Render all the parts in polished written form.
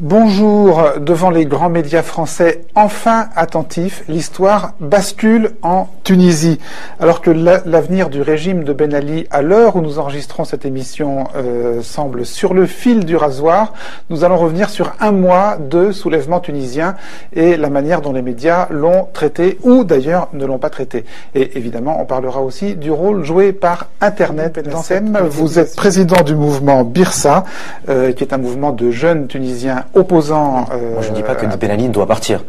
Bonjour, devant les grands médias français enfin attentifs, l'histoire bascule en Tunisie. Alors que l'avenir du régime de Ben Ali, à l'heure où nous enregistrons cette émission, semble sur le fil du rasoir, nous allons revenir sur un mois de soulèvement tunisien et la manière dont les médias l'ont traité ou d'ailleurs ne l'ont pas traité. Et évidemment, on parlera aussi du rôle joué par Internet dans cette. Vous êtes président du mouvement Birsa, qui est un mouvement de jeunes Tunisiens opposants. Moi, je ne dis pas que Ben Ali doit partir,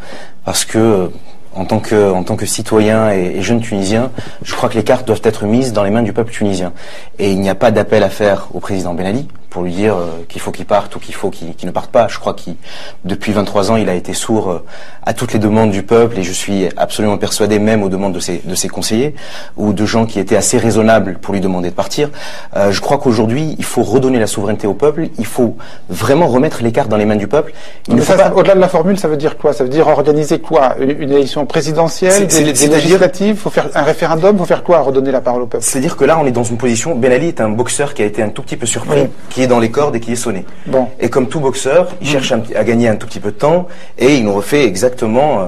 parce que en tant que citoyen et jeune Tunisien, je crois que les cartes doivent être mises dans les mains du peuple tunisien. Et il n'y a pas d'appel à faire au président Ben Ali pour lui dire qu'il faut qu'il parte ou qu'il faut qu'il ne parte pas. Je crois qu'il, depuis 23 ans, il a été sourd à toutes les demandes du peuple, et je suis absolument persuadé même aux demandes de ses conseillers ou de gens qui étaient assez raisonnables pour lui demander de partir. Je crois qu'aujourd'hui, il faut redonner la souveraineté au peuple. Il faut vraiment remettre les cartes dans les mains du peuple. Au-delà de la formule, ça veut dire quoi? Ça veut dire organiser quoi? Une élection présidentielle, des législatives? Faut faire un référendum? Faut faire quoi? Redonner la parole au peuple? C'est-à-dire que là, on est dans une position. Ben Ali est un boxeur qui a été un tout petit peu surpris, qui est dans les cordes et qui est sonné. Bon. Et comme tout boxeur, il cherche à gagner un tout petit peu de temps, et il nous refait exactement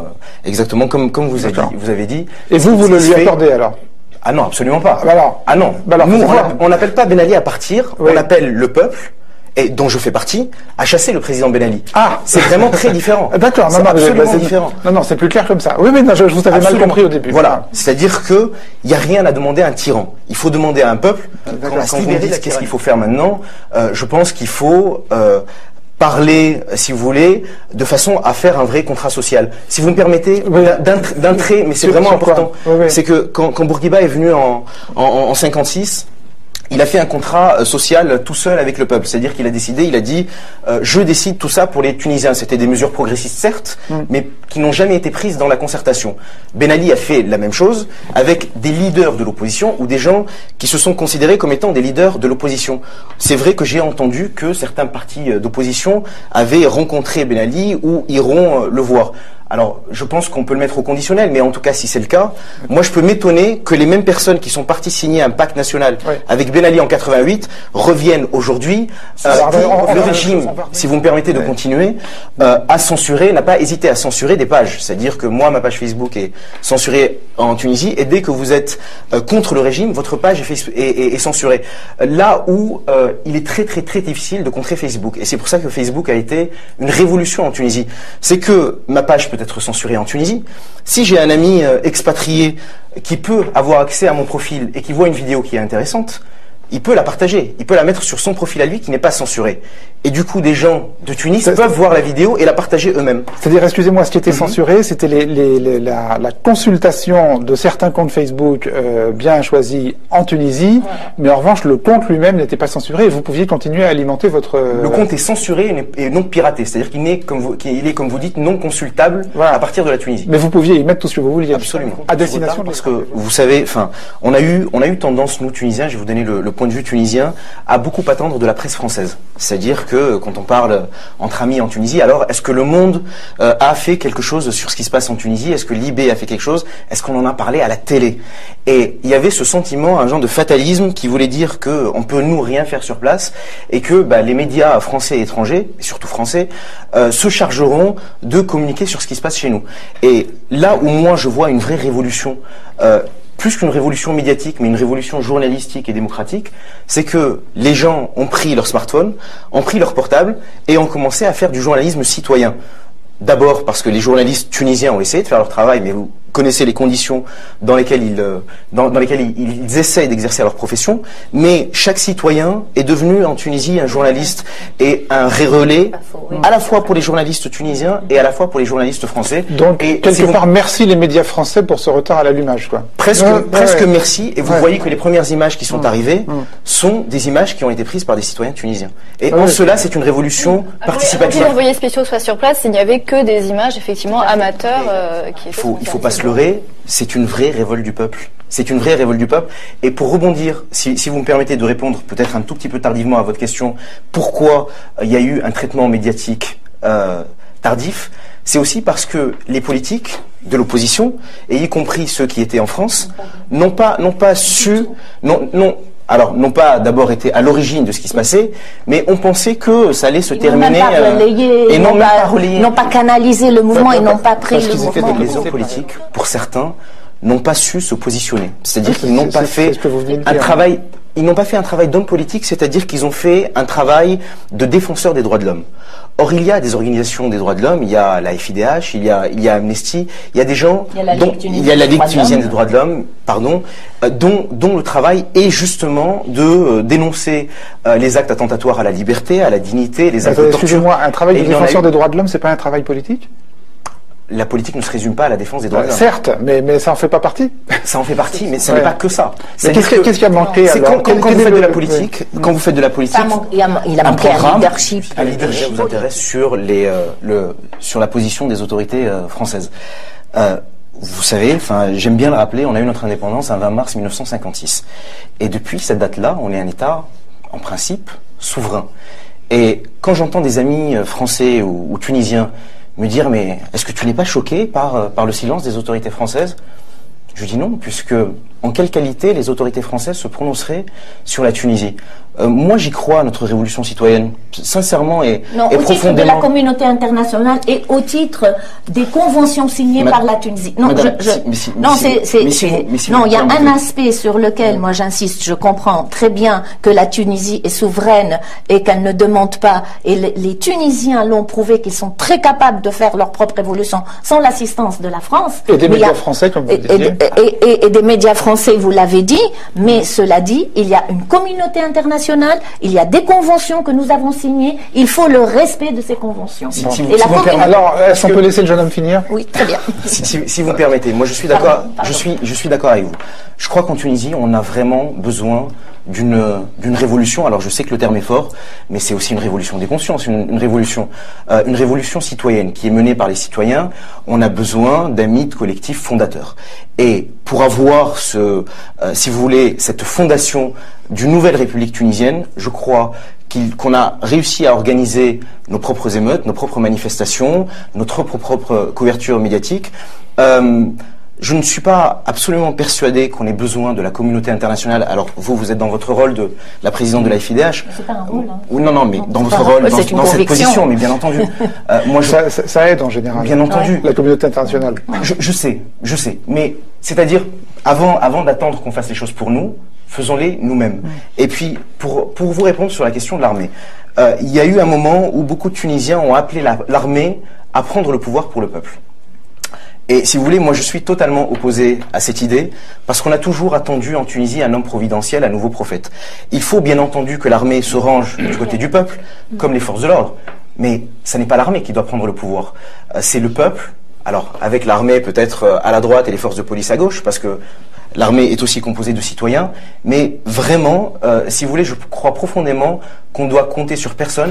comme vous avez dit. Et vous le lui accordez alors? Ah non, absolument pas. Ah non. Nous, on n'appelle pas Ben Ali à partir, on appelle le peuple, et dont je fais partie, à chasser le président Ben Ali. Ah, c'est vraiment très différent. D'accord, c'est absolument différent. Non, c'est plus clair comme ça. Oui, mais non, je vous avais mal compris au début. Voilà, c'est-à-dire que il y a rien à demander à un tyran. Il faut demander à un peuple. Quand vous me dites qu'est-ce qu'il faut faire maintenant, je pense qu'il faut parler, si vous voulez, de façon à faire un vrai contrat social. Si vous me permettez, d'un trait, mais c'est vraiment important. C'est que quand Bourguiba est venu en 56. Il a fait un contrat social tout seul avec le peuple. C'est-à-dire qu'il a décidé, il a dit je décide tout ça pour les Tunisiens. C'était des mesures progressistes, certes, mais qui n'ont jamais été prises dans la concertation. Ben Ali a fait la même chose avec des leaders de l'opposition ou des gens qui se sont considérés comme étant des leaders de l'opposition. C'est vrai que j'ai entendu que certains partis d'opposition avaient rencontré Ben Ali ou iront le voir. Alors, je pense qu'on peut le mettre au conditionnel, mais en tout cas, si c'est le cas, moi, je peux m'étonner que les mêmes personnes qui sont parties signer un pacte national avec Ben Ali en 88 reviennent aujourd'hui. Le régime, si vous me permettez de continuer, a censuré, n'a pas hésité à censurer des pages. C'est-à-dire que moi, ma page Facebook est censurée en Tunisie, et dès que vous êtes contre le régime, votre page est censurée. Là où il est très, très, très difficile de contrer Facebook. Et c'est pour ça que Facebook a été une révolution en Tunisie. C'est que ma page peut être censuré en Tunisie. Si j'ai un ami expatrié qui peut avoir accès à mon profil et qui voit une vidéo qui est intéressante, il peut la partager, il peut la mettre sur son profil à lui qui n'est pas censuré. Et du coup, des gens de Tunis peuvent voir la vidéo et la partager eux-mêmes. C'est-à-dire, excusez-moi, ce qui était censuré, c'était la consultation de certains comptes Facebook bien choisis en Tunisie, mais en revanche, le compte lui-même n'était pas censuré et vous pouviez continuer à alimenter votre... Le compte est censuré et non piraté, c'est-à-dire qu'il est, comme vous dites, non consultable à partir de la Tunisie. Mais vous pouviez y mettre tout ce que vous vouliez. Absolument. À destination parce que, vous savez, on a eu tendance, nous, Tunisiens, je vais vous donner le point de vue tunisien, à beaucoup attendre de la presse française. C'est-à-dire que quand on parle entre amis en Tunisie, alors est-ce que Le Monde a fait quelque chose sur ce qui se passe en Tunisie? Est-ce que Libé a fait quelque chose? Est-ce qu'on en a parlé à la télé? Et il y avait ce sentiment, un genre de fatalisme qui voulait dire qu'on peut nous rien faire sur place et que les médias français et étrangers, et surtout français, se chargeront de communiquer sur ce qui se passe chez nous. Et là où moi je vois une vraie révolution, plus qu'une révolution médiatique, mais une révolution journalistique et démocratique, c'est que les gens ont pris leur smartphone, ont pris leur portable et ont commencé à faire du journalisme citoyen. D'abord parce que les journalistes tunisiens ont essayé de faire leur travail, mais vous connaissez les conditions dans lesquelles ils essayent d'exercer leur profession, mais chaque citoyen est devenu en Tunisie un journaliste et un relais à la fois pour les journalistes tunisiens et à la fois pour les journalistes français. Donc, quelque part, merci les médias français pour ce retard à l'allumage, quoi. Presque merci, et vous voyez que les premières images qui sont arrivées sont des images qui ont été prises par des citoyens tunisiens. Et en cela, c'est une révolution participative. Avant que les envoyés spéciaux soient sur place, il n'y avait que des images, effectivement, amateurs. Il faut pas se leurrer, c'est une vraie révolte du peuple. C'est une vraie révolte du peuple. Et pour rebondir, si vous me permettez de répondre peut-être un tout petit peu tardivement à votre question, pourquoi il y a eu un traitement médiatique tardif, c'est aussi parce que les politiques de l'opposition, et y compris ceux qui étaient en France, n'ont pas d'abord été à l'origine de ce qui se passait, mais ont pensé que ça allait se terminer. Et n'ont pas canalisé le mouvement, ils n'ont pas pris le mouvement. Les hommes politiques, pour certains, n'ont pas su se positionner. C'est-à-dire qu'ils n'ont pas fait un travail. Ils n'ont pas fait un travail d'homme politique, c'est-à-dire qu'ils ont fait un travail de défenseur des droits de l'homme. Or, il y a des organisations des droits de l'homme, il y a la FIDH, il y a Amnesty, il y a des gens, il y a la Ligue tunisienne des droits de l'homme, pardon, dont le travail est justement de dénoncer les actes attentatoires à la liberté, à la dignité, les actes de torture. Excusez-moi, un travail de défenseur des droits de l'homme, c'est pas un travail politique ? La politique ne se résume pas à la défense des droits de l'homme. Certes, mais ça en fait pas partie. Ça en fait partie, mais ce n'est pas que ça. Qu'est-ce qui a manqué alors ? Quand vous faites de la politique, il a manqué un leadership. Un leadership vous intéresse sur sur la position des autorités françaises. Vous savez, j'aime bien le rappeler, on a eu notre indépendance un 20 mars 1956. Et depuis cette date-là, on est un État, en principe, souverain. Et quand j'entends des amis français ou tunisiens me dire, mais est-ce que tu n'es pas choqué par le silence des autorités françaises ? Je dis non, puisque en quelle qualité les autorités françaises se prononceraient sur la Tunisie ? Moi, j'y crois à notre révolution citoyenne, sincèrement et profondément. Au titre de la communauté internationale et au titre des conventions signées par la Tunisie. Non, il y a un aspect sur lequel moi j'insiste. Je comprends très bien que la Tunisie est souveraine et qu'elle ne demande pas. Et les Tunisiens l'ont prouvé qu'ils sont très capables de faire leur propre révolution sans l'assistance de la France. Et des médias français, comme vous le disiez. Et des médias français, vous l'avez dit. Mais cela dit, il y a une communauté internationale. Il y a des conventions que nous avons signées. Il faut le respect de ces conventions. Alors, est-ce qu'on peut laisser le jeune homme finir ? Oui, très bien. Si vous me permettez, moi je suis d'accord. Je suis d'accord avec vous. Je crois qu'en Tunisie, on a vraiment besoin d'une révolution. Alors je sais que le terme est fort, mais c'est aussi une révolution des consciences, une révolution citoyenne qui est menée par les citoyens. On a besoin d'un mythe collectif fondateur. Et pour avoir si vous voulez, cette fondation d'une nouvelle République tunisienne, je crois qu'on a réussi à organiser nos propres émeutes, nos propres manifestations, notre propre couverture médiatique. Je ne suis pas absolument persuadé qu'on ait besoin de la communauté internationale. Alors, vous êtes dans votre rôle de la présidente de la FIDH. C'est pas un rôle. Non, mais dans votre rôle, dans cette position, mais bien entendu. Ça aide en général. Bien entendu. La communauté internationale. Je sais. Mais, c'est-à-dire, avant d'attendre qu'on fasse les choses pour nous, faisons-les nous-mêmes. Et puis, pour vous répondre sur la question de l'armée, il y a eu un moment où beaucoup de Tunisiens ont appelé l'armée à prendre le pouvoir pour le peuple. Et si vous voulez, moi je suis totalement opposé à cette idée, parce qu'on a toujours attendu en Tunisie un homme providentiel, un nouveau prophète. Il faut bien entendu que l'armée se range du côté du peuple, comme les forces de l'ordre. Mais ce n'est pas l'armée qui doit prendre le pouvoir, c'est le peuple. Alors, avec l'armée peut-être à la droite et les forces de police à gauche, parce que l'armée est aussi composée de citoyens, mais vraiment, si vous voulez, je crois profondément qu'on doit compter sur personne.